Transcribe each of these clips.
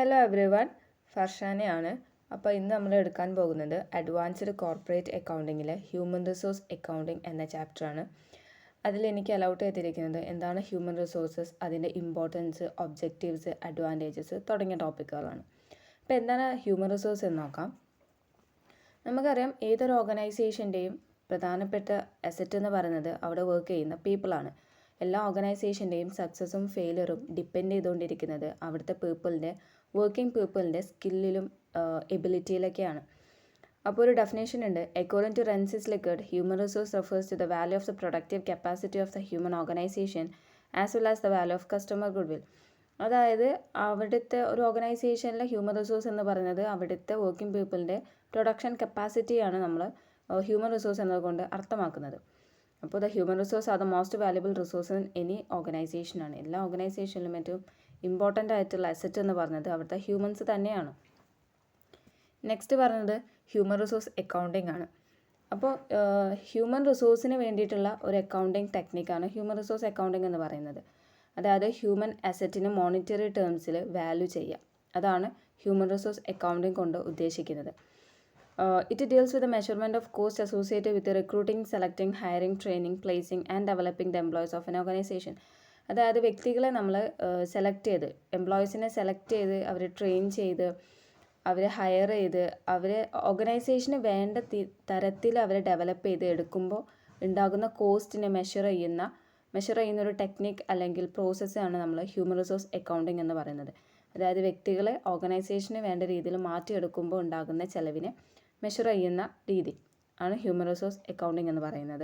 Hello every one, ഫർഷാനയാണ്. അപ്പോൾ ഇന്ന് നമ്മൾ എടുക്കാൻ പോകുന്നത് അഡ്വാൻസ്ഡ് കോർപ്പറേറ്റ് അക്കൗണ്ടിങ്ങിലെ ഹ്യൂമൻ റിസോഴ്സ് അക്കൗണ്ടിങ് എന്ന ചാപ്റ്ററാണ്. അതിലെനിക്ക് അലൗട്ട് ചെയ്തിരിക്കുന്നത് എന്താണ് ഹ്യൂമൻ റിസോഴ്സസ്, അതിൻ്റെ ഇമ്പോർട്ടൻസ്, ഒബ്ജക്റ്റീവ്സ്, അഡ്വാൻറ്റേജസ് തുടങ്ങിയ ടോപ്പിക്കുകളാണ്. അപ്പോൾ എന്താണ് ഹ്യൂമൻ റിസോഴ്സ് എന്ന് നോക്കാം. നമുക്കറിയാം, ഏതൊരു ഓർഗനൈസേഷൻ്റെയും പ്രധാനപ്പെട്ട അസറ്റ് എന്ന് പറയുന്നത് അവിടെ വർക്ക് ചെയ്യുന്ന പീപ്പിളാണ്. എല്ലാ ഓർഗനൈസേഷൻ്റെയും സക്സസ്സും ഫെയിലറും ഡിപ്പെൻഡ് ചെയ്തുകൊണ്ടിരിക്കുന്നത് അവിടുത്തെ വർക്കിംഗ് പീപ്പിളിൻ്റെ സ്കില്ലിലും എബിലിറ്റിയിലൊക്കെയാണ്. അപ്പോൾ ഒരു ഡെഫിനേഷൻ ഉണ്ട്. According to Rensis Likert, human resource refers to the value of the productive capacity of the human organisation as well as the value of customer goodwill. അതായത് അവിടുത്തെ ഒരു ഓർഗനൈസേഷനിലെ ഹ്യൂമൻ റിസോഴ്സ് എന്ന് പറയുന്നത് അവിടുത്തെ വർക്കിംഗ് പീപ്പിളിൻ്റെ പ്രൊഡക്ഷൻ കപ്പാസിറ്റിയാണ് നമ്മൾ human resource എന്നതുകൊണ്ട് അർത്ഥമാക്കുന്നത്. അപ്പോൾ the human resource are the most valuable resource in any ഓർഗനൈസേഷനാണ്. എല്ലാ ഓർഗനൈസേഷനിലും ഏറ്റവും ഇമ്പോർട്ടൻ്റ് ആയിട്ടുള്ള അസറ്റ് എന്ന് പറയുന്നത് അവിടുത്തെ ഹ്യൂമൻസ് തന്നെയാണ്. നെക്സ്റ്റ് പറയുന്നത് ഹ്യൂമൻ റിസോഴ്സ് അക്കൗണ്ടിങ് ആണ്. അപ്പോൾ ഹ്യൂമൻ റിസോഴ്സിന് വേണ്ടിയിട്ടുള്ള ഒരു അക്കൗണ്ടിങ് ടെക്നിക്കാണ് ഹ്യൂമൻ റിസോഴ്സ് അക്കൗണ്ടിങ് എന്ന് പറയുന്നത്. അതായത് ഹ്യൂമൻ അസറ്റിന് മോണിറ്ററി ടേംസിൽ വാല്യൂ ചെയ്യുക, അതാണ് ഹ്യൂമൻ റിസോഴ്സ് അക്കൗണ്ടിങ് കൊണ്ട് ഉദ്ദേശിക്കുന്നത്. It deals with the measurement of cost associated with the recruiting, selecting, hiring, training, placing and developing the employees of an organization. അതായത് വ്യക്തികളെ നമ്മൾ എംപ്ലോയീസിനെ സെലക്ട് ചെയ്ത് അവരെ ട്രെയിൻ ചെയ്ത് അവരെ ഹയർ ചെയ്ത് അവരെ ഓർഗനൈസേഷന് വേണ്ട തരത്തിൽ അവരെ ഡെവലപ്പ് ചെയ്ത് എടുക്കുമ്പോൾ ഉണ്ടാകുന്ന കോസ്റ്റിനെ മെഷർ ചെയ്യുന്ന ഒരു ടെക്നിക്ക് അല്ലെങ്കിൽ പ്രോസസ്സാണ് നമ്മൾ ഹ്യൂമൻ റിസോഴ്സ് അക്കൗണ്ടിങ് എന്ന് പറയുന്നത്. അതായത് വ്യക്തികളെ ഓർഗനൈസേഷന് വേണ്ട രീതിയിൽ മാറ്റിയെടുക്കുമ്പോൾ ഉണ്ടാകുന്ന ചെലവിനെ മെഷർ ചെയ്യുന്ന രീതി ആണ് ഹ്യൂമൻ റിസോഴ്സ് അക്കൗണ്ടിങ് എന്ന് പറയുന്നത്.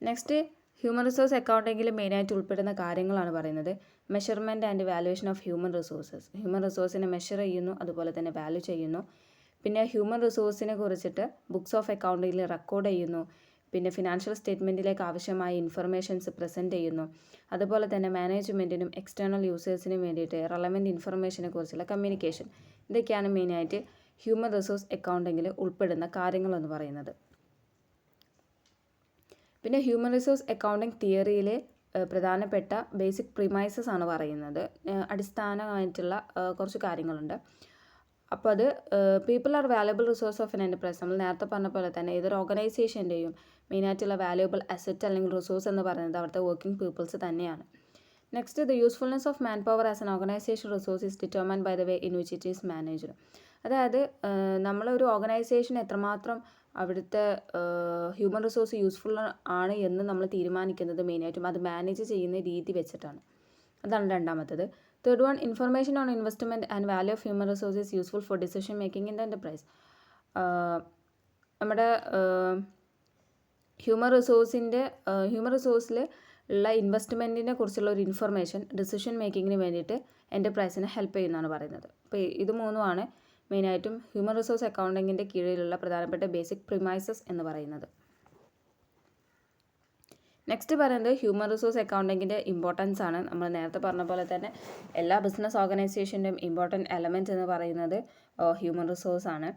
നെക്സ്റ്റ്, ഹ്യൂമൻ റിസോഴ്സ് അക്കൗണ്ടിങ്ങിൽ മെയിനായിട്ട് ഉൾപ്പെടുന്ന കാര്യങ്ങളാണ് പറയുന്നത്. Measurement and valuation of human resources. Human റിസോഴ്സിനെ മെഷർ ചെയ്യുന്നു, അതുപോലെ തന്നെ വാല്യൂ ചെയ്യുന്നു. പിന്നെ ഹ്യൂമൻ റിസോഴ്സിനെ കുറിച്ചിട്ട് ബുക്സ് ഓഫ് അക്കൗണ്ടിങ്ങിൽ റെക്കോർഡ് ചെയ്യുന്നു. പിന്നെ ഫിനാൻഷ്യൽ സ്റ്റേറ്റ്മെൻറ്റിലേക്ക് ആവശ്യമായ ഇൻഫർമേഷൻസ് പ്രസൻറ്റ് ചെയ്യുന്നു. അതുപോലെ തന്നെ മാനേജ്മെൻറ്റിനും എക്സ്റ്റേണൽ യൂസേഴ്സിനും വേണ്ടിയിട്ട് റെലവൻറ്റ് ഇൻഫർമേഷനെ കുറിച്ചുള്ള കമ്മ്യൂണിക്കേഷൻ. ഇതൊക്കെയാണ് മെയിനായിട്ട് ഹ്യൂമൻ റിസോഴ്സ് അക്കൗണ്ടിങ്ങിൽ ഉൾപ്പെടുന്ന കാര്യങ്ങളെന്ന് പറയുന്നത്. പിന്നെ ഹ്യൂമൻ റിസോഴ്സ് അക്കൗണ്ടിങ് തിയറിയിലെ പ്രധാനപ്പെട്ട ബേസിക് പ്രിമൈസസ് ആണ് പറയുന്നത്. അടിസ്ഥാനമായിട്ടുള്ള കുറച്ച് കാര്യങ്ങളുണ്ട്. അപ്പോൾ അത് people are valuable resource of N enterprise. നമ്മൾ നേരത്തെ പറഞ്ഞ പോലെ തന്നെ ഏതൊരു ഓർഗനൈസേഷൻ്റെയും മെയിനായിട്ടുള്ള വാല്യുബിൾ അസറ്റ് അല്ലെങ്കിൽ റിസോഴ്സ് എന്ന് പറയുന്നത് അവിടുത്തെ വർക്കിംഗ് പീപ്പിൾസ് തന്നെയാണ്. Next, the usefulness of man power as an organisation resource is determined by the way in which it is managed. അതായത് നമ്മളൊരു ഓർഗനൈസേഷൻ എത്രമാത്രം അവിടുത്തെ ഹ്യൂമൻ റിസോഴ്സ് യൂസ്ഫുൾ ആണ് എന്ന് നമ്മൾ തീരുമാനിക്കുന്നത് മെയിനായിട്ടും അത് മാനേജ് ചെയ്യുന്ന രീതി വെച്ചിട്ടാണ്. അതാണ് രണ്ടാമത്തത്. Third one, information on investment and value of human resource is useful for decision making in the enterprise. നമ്മുടെ ഹ്യൂമൻ റിസോഴ്സിൽ ഉള്ള ഇൻവെസ്റ്റ്മെൻറ്റിനെ കുറിച്ചുള്ള ഒരു ഇൻഫർമേഷൻ ഡിസിഷൻ മേക്കിങ്ങിന് വേണ്ടിയിട്ട് എൻ്റർപ്രൈസിനെ ഹെൽപ്പ് ചെയ്യുന്നതാണ് പറയുന്നത്. അപ്പോൾ ഇത് മൂന്നുമാണ് മെയിനായിട്ടും ഹ്യൂമൻ റിസോഴ്സ് അക്കൗണ്ടിങ്ങിൻ്റെ കീഴിലുള്ള പ്രധാനപ്പെട്ട ബേസിക് പ്രിമൈസസ് എന്ന് പറയുന്നത്. നെക്സ്റ്റ് പറയുന്നത് ഹ്യൂമൻ റിസോഴ്സ് അക്കൗണ്ടിങ്ങിൻ്റെ ഇമ്പോർട്ടൻസ് ആണ്. നമ്മൾ നേരത്തെ പറഞ്ഞ പോലെ തന്നെ എല്ലാ ബിസിനസ് ഓർഗനൈസേഷൻ്റെയും ഇമ്പോർട്ടൻറ്റ് എലമെൻറ്റ് എന്ന് പറയുന്നത് ഹ്യൂമൻ റിസോഴ്സ് ആണ്.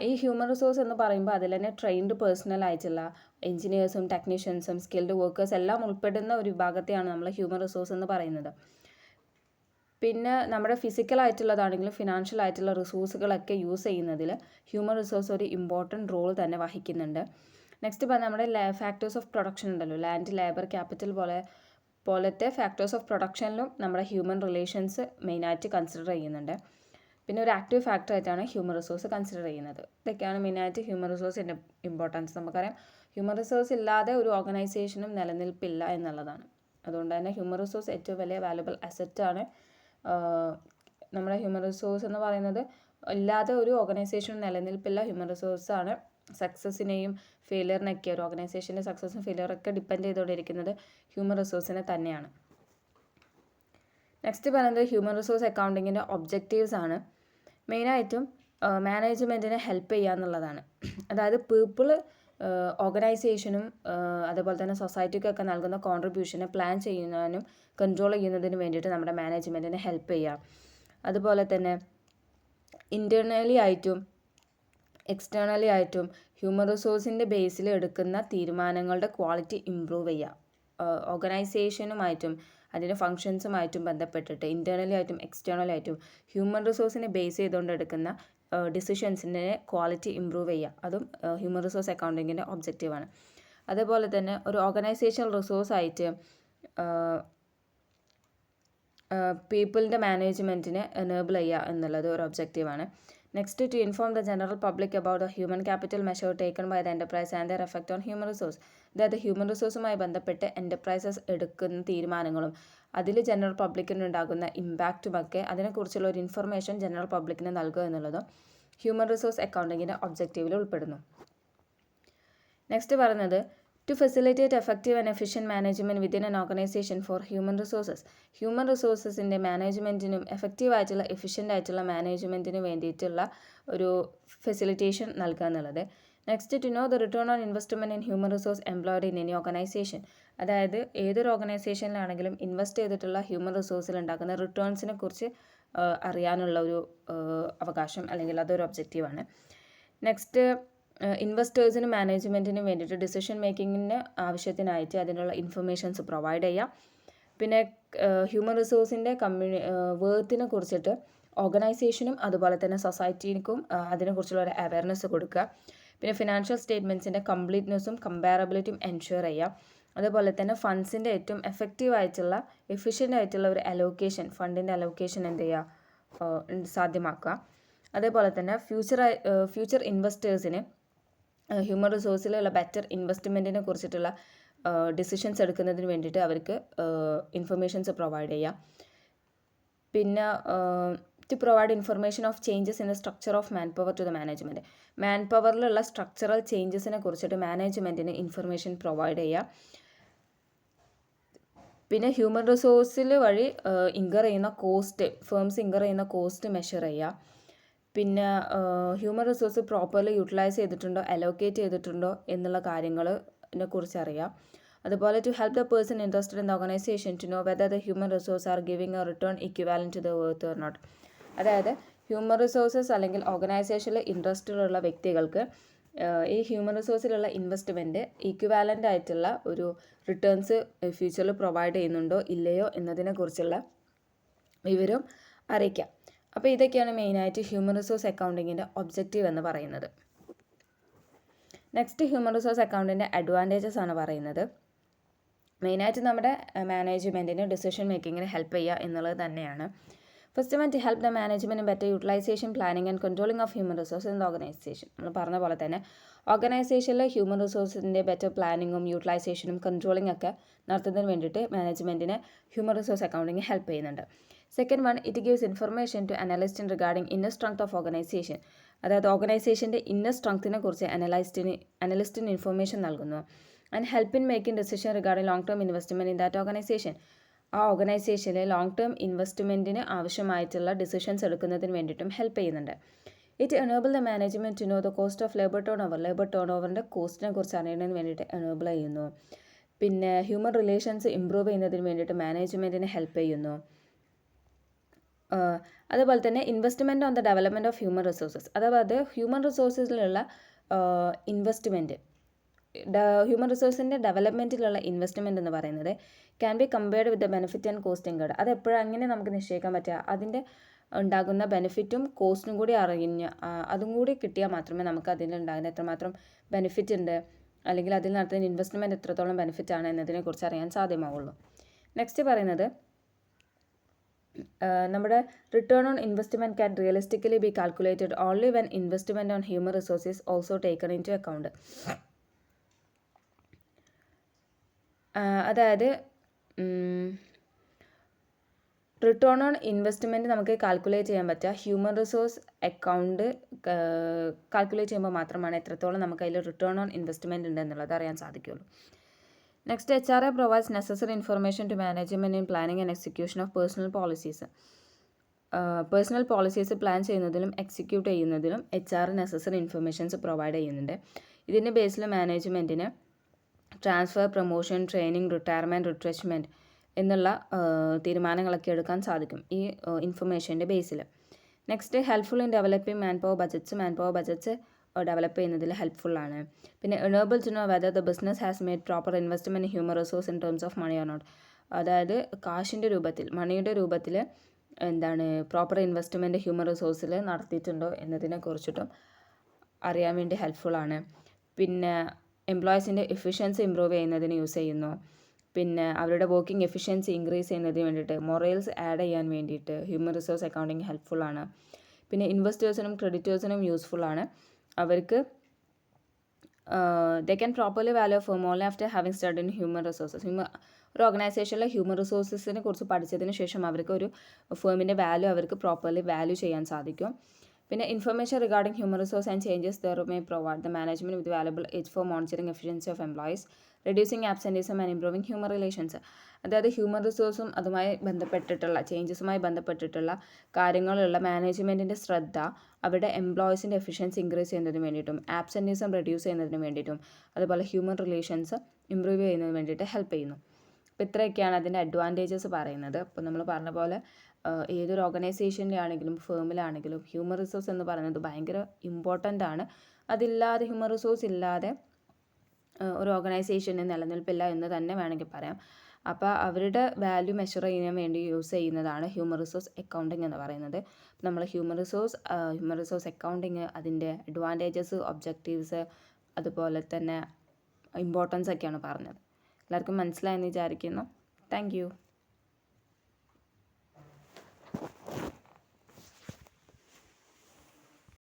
ഈ ഹ്യൂമൻ റിസോഴ്സ് എന്ന് പറയുമ്പോൾ അതിൽ തന്നെ ട്രെയിൻഡ് പേഴ്സണൽ ആയിട്ടുള്ള എഞ്ചിനീയേഴ്സും ടെക്നീഷ്യൻസും സ്കിൽഡ് വർക്കേഴ്സ് എല്ലാം ഉൾപ്പെടുന്ന ഒരു വിഭാഗത്തെയാണ് നമ്മൾ ഹ്യൂമൻ റിസോഴ്സ് എന്ന് പറയുന്നത്. പിന്നെ നമ്മുടെ ഫിസിക്കൽ ആയിട്ടുള്ളതാണെങ്കിലും ഫിനാൻഷ്യൽ ആയിട്ടുള്ള റിസോഴ്സുകളൊക്കെ യൂസ് ചെയ്യുന്നതിൽ ഹ്യൂമൻ റിസോഴ്സ് ഒരു ഇമ്പോർട്ടൻറ്റ് റോൾ തന്നെ വഹിക്കുന്നുണ്ട്. നെക്സ്റ്റ് നമ്മുടെ ഫാക്ടേഴ്സ് ഓഫ് പ്രൊഡക്ഷൻ ഉണ്ടല്ലോ, ലാൻഡ്, ലേബർ, ക്യാപിറ്റൽ പോലത്തെ ഫാക്ടേഴ്സ് ഓഫ് പ്രൊഡക്ഷനിലും നമ്മുടെ ഹ്യൂമൻ റിലേഷൻസ് മെയിനായിട്ട് കൺസിഡർ ചെയ്യുന്നുണ്ട്. പിന്നെ ഒരു ആക്റ്റീവ് ഫാക്ടർ ആയിട്ടാണ് ഹ്യൂമൻ റിസോഴ്സ് കൺസിഡർ ചെയ്യുന്നത്. ഇതൊക്കെയാണ് മെയിനായിട്ട് ഹ്യൂമൻ റിസോഴ്സിൻ്റെ ഇമ്പോർട്ടൻസ്. നമുക്കറിയാം, ഹ്യൂമൻ റിസോഴ്സ് ഇല്ലാതെ ഒരു ഓർഗനൈസേഷനും നിലനിൽപ്പില്ല എന്നുള്ളതാണ്. അതുകൊണ്ട് തന്നെ ഹ്യൂമൻ റിസോഴ്സ് ഏറ്റവും വലിയ വാല്യുബിൾ അസറ്റാണ്. നമ്മുടെ ഹ്യൂമൻ റിസോഴ്സ് എന്ന് പറയുന്നത് ഇല്ലാതെ ഒരു ഓർഗനൈസേഷനും നിലനിൽപ്പില്ല. ഹ്യൂമൻ റിസോഴ്സാണ് സക്സസ്സിനെയും ഫെയിലിയറിനൊക്കെ, ഒരു ഓർഗനൈസേഷൻ്റെ സക്സസ്സും ഫെയിലിയറൊക്കെ ഡിപ്പെൻഡ് ചെയ്തുകൊണ്ടിരിക്കുന്നത് ഹ്യൂമൻ റിസോഴ്സിനെ തന്നെയാണ്. നെക്സ്റ്റ് പറയുന്നത് ഹ്യൂമൻ റിസോഴ്സ് അക്കൗണ്ടിങ്ങിൻ്റെ ഒബ്ജക്റ്റീവ്സ് ആണ്. മെയിനായിട്ടും മാനേജ്മെൻറ്റിനെ ഹെൽപ്പ് ചെയ്യുക എന്നുള്ളതാണ്. അതായത് പീപ്പിൾ ഓർഗനൈസേഷനും അതുപോലെ തന്നെ സൊസൈറ്റിക്കൊക്കെ നൽകുന്ന കോൺട്രിബ്യൂഷനെ പ്ലാൻ ചെയ്യുന്നതിനും കൺട്രോൾ ചെയ്യുന്നതിനും വേണ്ടിയിട്ട് നമ്മുടെ മാനേജ്മെൻറ്റിനെ ഹെൽപ്പ് ചെയ്യുക. അതുപോലെ തന്നെ ഇൻറ്റേർണലി ആയിട്ടും എക്സ്റ്റേണലി ആയിട്ടും ഹ്യൂമൻ റിസോഴ്സിൻ്റെ ബേസിൽ എടുക്കുന്ന തീരുമാനങ്ങളുടെ ക്വാളിറ്റി ഇമ്പ്രൂവ് ചെയ്യുക. ഓർഗനൈസേഷനുമായിട്ടും അതിൻ്റെ ഫങ്ഷൻസുമായിട്ടും ബന്ധപ്പെട്ടിട്ട് ഇൻറ്റേർണലി ആയിട്ടും എക്സ്റ്റേണലി ആയിട്ടും ഹ്യൂമൻ റിസോഴ്സിനെ ബേസ് ചെയ്തുകൊണ്ട് എടുക്കുന്ന ഡിസിഷൻസിൻ്റെ ക്വാളിറ്റി ഇമ്പ്രൂവ് ചെയ്യുക, അതും ഹ്യൂമൻ റിസോഴ്സ് അക്കൗണ്ടിങ്ങിൻ്റെ ഒബ്ജക്റ്റീവാണ്. അതേപോലെ തന്നെ ഒരു ഓർഗനൈസേഷണൽ റിസോഴ്സായിട്ട് പീപ്പിളിൻ്റെ മാനേജ്മെൻറ്റിനെ എനേബിൾ ചെയ്യുക എന്നുള്ളത് ഒരു ഒബ്ജക്റ്റീവാണ്. Next, to inform the general public about the human capital measure taken by the enterprise and their effect on human resource. അതായത് ഹ്യൂമൻ റിസോഴ്സുമായി ബന്ധപ്പെട്ട് എൻ്റർപ്രൈസസ് എടുക്കുന്ന തീരുമാനങ്ങളും അതിൽ ജനറൽ പബ്ലിക്കിന് ഉണ്ടാകുന്ന ഇമ്പാക്റ്റുമൊക്കെ അതിനെക്കുറിച്ചുള്ള ഒരു ഇൻഫർമേഷൻ ജനറൽ പബ്ലിക്കിന് നൽകുക എന്നുള്ളതും ഹ്യൂമൻ റിസോഴ്സ് അക്കൗണ്ടിങ്ങിൻ്റെ ഒബ്ജക്റ്റീവിൽ ഉൾപ്പെടുന്നു. നെക്സ്റ്റ് പറയുന്നത് to facilitate effective and efficient management within an organisation for human resources. Human റിസോഴ്സസിൻ്റെ മാനേജ്മെൻറ്റിനും എഫക്റ്റീവായിട്ടുള്ള എഫിഷ്യൻ്റ് ആയിട്ടുള്ള മാനേജ്മെൻറ്റിനും വേണ്ടിയിട്ടുള്ള ഒരു ഫെസിലിറ്റേഷൻ നൽകുക എന്നുള്ളത്. Next, to know the return on investment in human resource employed in any organisation. അതായത് ഏതൊരു ഓർഗനൈസേഷനിലാണെങ്കിലും ഇൻവെസ്റ്റ് ചെയ്തിട്ടുള്ള ഹ്യൂമൻ റിസോഴ്സിൽ ഉണ്ടാക്കുന്ന റിട്ടേൺസിനെ കുറിച്ച് അറിയാനുള്ള ഒരു അവകാശം, അല്ലെങ്കിൽ അതൊരു ഒബ്ജക്റ്റീവാണ്. നെക്സ്റ്റ്, ഇൻവെസ്റ്റേഴ്സിനും മാനേജ്മെൻറ്റിനും വേണ്ടിയിട്ട് ഡിസിഷൻ മേക്കിങ്ങിന് ആവശ്യത്തിനായിട്ട് അതിനുള്ള ഇൻഫർമേഷൻസ് പ്രൊവൈഡ് ചെയ്യാം. പിന്നെ ഹ്യൂമൻ റിസോഴ്സിൻ്റെ വേർത്തിനെ കുറിച്ചിട്ട് ഓർഗനൈസേഷനും അതുപോലെ തന്നെ സൊസൈറ്റിക്കും അതിനെക്കുറിച്ചുള്ള ഒരു അവയർനെസ് കൊടുക്കുക. പിന്നെ ഫിനാൻഷ്യൽ സ്റ്റേറ്റ്മെൻറ്റ്സിൻ്റെ കംപ്ലീറ്റ്നെസ്സും കമ്പാരബിലിറ്റിയും എൻഷുർ ചെയ്യുക. അതുപോലെ തന്നെ ഫണ്ട്സിൻ്റെ ഏറ്റവും എഫക്റ്റീവായിട്ടുള്ള എഫിഷ്യൻ്റ് ആയിട്ടുള്ള ഒരു അലോക്കേഷൻ, ഫണ്ടിൻ്റെ അലോക്കേഷൻ എന്ത് ചെയ്യുക, സാധ്യമാക്കുക. അതേപോലെ തന്നെ ഫ്യൂച്ചർ ഇൻവെസ്റ്റേഴ്സിന് ഹ്യൂമൻ റിസോഴ്സിലുള്ള ബെറ്റർ ഇൻവെസ്റ്റ്മെൻറ്റിനെ കുറിച്ചിട്ടുള്ള ഡിസിഷൻസ് എടുക്കുന്നതിന് വേണ്ടിയിട്ട് അവർക്ക് ഇൻഫർമേഷൻസ് പ്രൊവൈഡ് ചെയ്യാം. പിന്നെ to provide information of changes in the structure of man power to the management. Man പവറിലുള്ള സ്ട്രക്ചറൽ ചേഞ്ചസിനെ കുറിച്ചിട്ട് മാനേജ്മെൻറ്റിന് ഇൻഫർമേഷൻ പ്രൊവൈഡ് ചെയ്യുക. പിന്നെ ഹ്യൂമൻ റിസോഴ്സിൽ വഴി ഇൻകർ ചെയ്യുന്ന കോസ്റ്റ്, ഫേംസ് ഇൻകർ ചെയ്യുന്ന കോസ്റ്റ് മെഷർ ചെയ്യുക. പിന്നെ ഹ്യൂമൻ റിസോഴ്സ് പ്രോപ്പർലി യൂട്ടിലൈസ് ചെയ്തിട്ടുണ്ടോ, അലോക്കേറ്റ് ചെയ്തിട്ടുണ്ടോ എന്നുള്ള കാര്യങ്ങളെ കുറിച്ച് അറിയാം. അതുപോലെ to help the person interested in the organisation to know whether the human resource are giving a return equivalent to the worth or not. അതായത് ഹ്യൂമൻ റിസോഴ്സസ് അല്ലെങ്കിൽ ഓർഗനൈസേഷനിൽ ഇൻട്രസ്റ്റിലുള്ള വ്യക്തികൾക്ക് ഈ ഹ്യൂമൻ റിസോഴ്സിലുള്ള ഇൻവെസ്റ്റ്മെൻറ്റ് ഈക്വിവാലൻ്റ് ആയിട്ടുള്ള ഒരു റിട്ടേൺസ് ഫ്യൂച്ചറിൽ പ്രൊവൈഡ് ചെയ്യുന്നുണ്ടോ ഇല്ലയോ എന്നതിനെക്കുറിച്ചുള്ള വിവരം അറിയിക്കാം. അപ്പോൾ ഇതൊക്കെയാണ് മെയിനായിട്ട് ഹ്യൂമൻ റിസോഴ്സ് അക്കൗണ്ടിങ്ങിൻ്റെ ഒബ്ജക്റ്റീവ് എന്ന് പറയുന്നത്. നെക്സ്റ്റ്, ഹ്യൂമൻ റിസോഴ്സ് അക്കൗണ്ടിൻ്റെ അഡ്വാൻറ്റേജസ് ആണ് പറയുന്നത്. മെയിനായിട്ട് നമ്മുടെ മാനേജ്മെൻറ്റിന് ഡിസിഷൻ മേക്കിങ്ങിന് ഹെൽപ്പ് ചെയ്യുക എന്നുള്ളത് തന്നെയാണ്. First one, to help the management better utilisation, planning and controlling of human resource in the organisation. നമ്മൾ പറഞ്ഞ പോലെ തന്നെ ഓർഗനൈസേഷനിലെ ഹ്യൂമൻ റിസോഴ്സിൻ്റെ ബെറ്റർ പ്ലാനിങ്ങും യൂട്ടിലൈസേഷനും കൺട്രോളിംഗ് ഒക്കെ നടത്തുന്നതിന് വേണ്ടിയിട്ട് മാനേജ്മെൻറ്റിന് ഹ്യൂമൻ റിസോഴ്സ് അക്കൗണ്ടിങ് ഹെൽപ്പ് ചെയ്യുന്നുണ്ട്. Second one, it gives information to analyst regarding inner strength of organisation. അതായത് ഓർഗനൈസേഷൻ്റെ ഇന്നർ സ്ട്രെങ്ത്തിനെ കുറിച്ച് അനലിസ്റ്റിന് ഇൻഫർമേഷൻ നൽകുന്നു. And help in making decision regarding long term investment in that organisation. ആ ഓർഗനൈസേഷനിലെ ലോങ് ടേം ഇൻവെസ്റ്റ്മെൻറ്റിന് ആവശ്യമായിട്ടുള്ള ഡിസിഷൻസ് എടുക്കുന്നതിന് വേണ്ടിയിട്ടും ഹെൽപ്പ് ചെയ്യുന്നുണ്ട്. It enable the management to know the cost of labour turn ഓവറിൻ്റെ കോസ്റ്റിനെ കുറിച്ച് അറിയുന്നതിന് വേണ്ടിയിട്ട് എനേബിൾ ചെയ്യുന്നു. പിന്നെ ഹ്യൂമൻ റിലേഷൻസ് ഇമ്പ്രൂവ് ചെയ്യുന്നതിന് വേണ്ടിയിട്ട് മാനേജ്മെൻറ്റിനെ ഹെൽപ്പ് ചെയ്യുന്നു. അതുപോലെ തന്നെ investment on the development of human resources. അതായത് ഹ്യൂമൻ റിസോഴ്സിലുള്ള ഇൻവെസ്റ്റ്മെൻറ്റ്, ഹ്യൂമൻ റിസോഴ്സിൻ്റെ ഡെവലപ്മെൻറ്റിലുള്ള ഇൻവെസ്റ്റ്മെൻറ്റ് എന്ന് പറയുന്നത് can be compared with the benefit and cost incurred. അത് എപ്പോഴും അങ്ങനെ നമുക്ക് നിശ്ചയിക്കാൻ പറ്റുക, അതിൻ്റെ ഉണ്ടാകുന്ന ബെനിഫിറ്റും കോസ്റ്റും കൂടി അതും കൂടി കിട്ടിയാൽ മാത്രമേ നമുക്ക് അതിലുണ്ടാകുന്ന എത്രമാത്രം ബെനിഫിറ്റ് ഉണ്ട്, അല്ലെങ്കിൽ അതിൽ നടത്തുന്ന ഇൻവെസ്റ്റ്മെൻറ്റ് എത്രത്തോളം ബെനിഫിറ്റ് ആണ് എന്നതിനെക്കുറിച്ച് അറിയാൻ സാധ്യമാവുള്ളൂ. നെക്സ്റ്റ് പറയുന്നത് നമ്മുടെ return on investment can realistically be calculated only when investment on human resources also taken into account. അതായത് റിട്ടേൺ ഓൺ ഇൻവെസ്റ്റ്മെൻറ്റ് നമുക്ക് കാൽക്കുലേറ്റ് ചെയ്യാൻ പറ്റുക ഹ്യൂമൻ റിസോഴ്സ് അക്കൗണ്ട് കാൽക്കുലേറ്റ് ചെയ്യുമ്പോൾ മാത്രമാണ് എത്രത്തോളം നമുക്ക് അതിൽ റിട്ടേൺ ഓൺ ഇൻവെസ്റ്റ്മെൻറ്റ് ഉണ്ട് എന്നുള്ളത് അറിയാൻ സാധിക്കുകയുള്ളൂ. Next, HRA provides necessary information to management in planning and execution of personnel policies. Personnel policies plan ചെയ്യുന്നതിലും എക്സിക്യൂട്ട് ചെയ്യുന്നതിലും HR നെസസറി ഇൻഫർമേഷൻസ് പ്രൊവൈഡ് ചെയ്യുന്നുണ്ട്. ഇതിൻ്റെ ബേസിൽ മാനേജ്മെൻറ്റിന് transfer, promotion, training, retirement, retrenchment എന്നുള്ള തീരുമാനങ്ങളൊക്കെ എടുക്കാൻ സാധിക്കും ഈ ഇൻഫർമേഷൻ്റെ ബേസിൽ. Next, helpful in developing man power budgets develop ചെയ്യുന്നതിൽ ഹെൽപ്ഫുള്ളാണ്. പിന്നെ enable to know whether the business has made proper investment in human resource in terms of money or not. അതായത് കാശിൻ്റെ രൂപത്തിൽ, മണിയുടെ രൂപത്തിൽ പ്രോപ്പർ ഇൻവെസ്റ്റ്മെൻറ്റ് ഹ്യൂമൻ റിസോഴ്സിൽ നടത്തിയിട്ടുണ്ടോ എന്നതിനെ കുറിച്ചിട്ടും അറിയാൻ വേണ്ടി ഹെൽപ്ഫുള്ളാണ്. പിന്നെ എംപ്ലോയീസിൻ്റെ എഫിഷ്യൻസി ഇമ്പ്രൂവ് ചെയ്യുന്നതിന് യൂസ് ചെയ്യുന്നു. പിന്നെ അവരുടെ വർക്കിംഗ് എഫിഷ്യൻസി ഇൻക്രീസ് ചെയ്യുന്നതിന് വേണ്ടിയിട്ട്, മൊറൈൽസ് ആഡ് ചെയ്യാൻ വേണ്ടിയിട്ട് ഹ്യൂമൻ റിസോഴ്സ് അക്കൗണ്ടിങ് ഹെൽപ്ഫുള്ളാണ്. പിന്നെ ഇൻവെസ്റ്റേഴ്സിനും ക്രെഡിറ്റേഴ്സിനും യൂസ്ഫുള്ളാണ്. അവർക്ക് they can properly value firm only after having study in human resources. ഒരു ഓർഗനൈസേഷനിലെ ഹ്യൂമൻ റിസോഴ്സസിനെ കുറിച്ച് പഠിച്ചതിന് ശേഷം അവർക്ക് ഒരു ഫേമിൻ്റെ വാല്യൂ അവർക്ക് പ്രോപ്പർലി വാല്യൂ ചെയ്യാൻ സാധിക്കും. പിന്നെ information regarding human resource and changes there may provide the management with valuable edge for monitoring efficiency of employees, reducing absenteeism and improving human relations. അതായത് ഹ്യൂമൻ റിസോഴ്സും അതുമായി ബന്ധപ്പെട്ടിട്ടുള്ള ചേഞ്ചസുമായി ബന്ധപ്പെട്ടിട്ടുള്ള കാര്യങ്ങളിലുള്ള മാനേജ്മെൻറ്റിൻ്റെ ശ്രദ്ധ അവരുടെ എംപ്ലോയീസിൻ്റെ എഫിഷ്യൻസി ഇൻക്രീസ് ചെയ്യുന്നതിന് വേണ്ടിയിട്ടും ആബ്സെൻറ്റീസം റെഡ്യൂസ് ചെയ്യുന്നതിന് വേണ്ടിയിട്ടും അതുപോലെ ഹ്യൂമൻ റിലേഷൻസ് ഇമ്പ്രൂവ് ചെയ്യുന്നതിന് വേണ്ടിയിട്ട് ഹെൽപ്പ് ചെയ്യുന്നു. അപ്പോൾ ഇത്രയൊക്കെയാണ് അതിൻ്റെ അഡ്വാൻറ്റേജസ് പറയുന്നത്. അപ്പോൾ നമ്മൾ പറഞ്ഞ പോലെ ഏതൊരു ഓർഗനൈസേഷൻ്റെ ആണെങ്കിലും ഫേമിലാണെങ്കിലും ഹ്യൂമൻ റിസോഴ്സ് എന്ന് പറയുന്നത് ഭയങ്കര ഇമ്പോർട്ടൻ്റ് ആണ്. അതില്ലാതെ ഹ്യൂമൻ റിസോഴ്സ് ഇല്ലാതെ ഒരു ഓർഗനൈസേഷന് നിലനിൽപ്പില്ല എന്ന് തന്നെ വേണമെങ്കിൽ പറയാം. അപ്പോൾ അവരുടെ വാല്യൂ മെഷർ ചെയ്യാൻ വേണ്ടി യൂസ് ചെയ്യുന്നതാണ് ഹ്യൂമൻ റിസോഴ്സ് അക്കൗണ്ടിങ് എന്ന് പറയുന്നത്. നമ്മൾ ഹ്യൂമൻ റിസോഴ്സ് അക്കൗണ്ടിങ്, അതിൻ്റെ അഡ്വാൻറ്റേജസ്, ഒബ്ജക്റ്റീവ്സ്, അതുപോലെ തന്നെ ഇമ്പോർട്ടൻസ് ഒക്കെയാണ് പറഞ്ഞത്. എല്ലാവർക്കും മനസ്സിലായെന്ന് വിചാരിക്കുന്നു. Thank you.